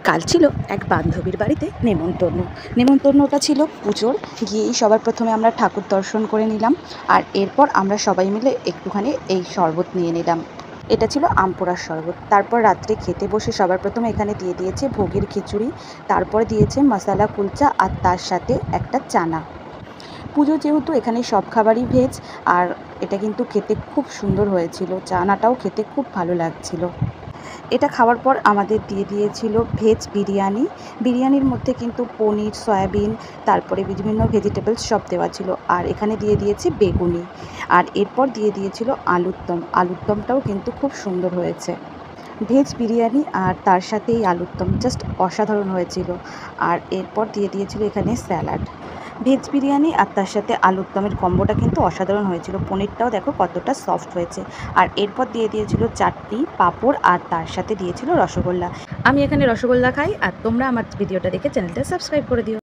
কাল ছিল এক বান্ধবীর বাড়িতে নেমন্তন্নটা ছিল পুজোর। গিয়েই সবার প্রথমে আমরা ঠাকুর দর্শন করে নিলাম, আর এরপর আমরা সবাই মিলে একটুখানি এই শরবত নিয়ে নিলাম। এটা ছিল আমপোড়ার শরবত। তারপর রাত্রে খেতে বসে সবার প্রথমে এখানে দিয়ে দিয়েছে ভোগের খিচুড়ি, তারপর দিয়েছে মশালা কুলচা, আর তার সাথে একটা চানা। পুজো যেহেতু এখানে সব খাবারই ভেজ, আর এটা কিন্তু খেতে খুব সুন্দর হয়েছিল। চানাটাও খেতে খুব ভালো লাগছিল। এটা খাওয়ার পর আমাদের দিয়ে দিয়েছিল ভেজ বিরিয়ানি। বিরিয়ানির মধ্যে কিন্তু পনির, সয়াবিন, তারপরে বিভিন্ন ভেজিটেবলস সব দেওয়া ছিল। আর এখানে দিয়ে দিয়েছে বেগুনি, আর এরপর দিয়ে দিয়েছিল আলুর দম। আলুর দমটাও কিন্তু খুব সুন্দর হয়েছে। ভেজ বিরিয়ানি আর তার সাথে এই আলুর দম জাস্ট অসাধারণ হয়েছিল। আর এরপর দিয়ে দিয়েছিল এখানে স্যালাড। ভেজ বিরিয়ানি আর তার সাথে আলুর দমের কম্বোটা কিন্তু অসাধারণ হয়েছিল। পনিরটাও দেখো কতটা সফট হয়েছে। আর এরপর দিয়ে দিয়েছিল চাটনি, পাঁপড়, আর তার সাথে দিয়েছিল রসগোল্লা। আমি এখানে রসগোল্লা খাই, আর তোমরা আমার ভিডিওটা দেখে চ্যানেলটা সাবস্ক্রাইব করে দিও।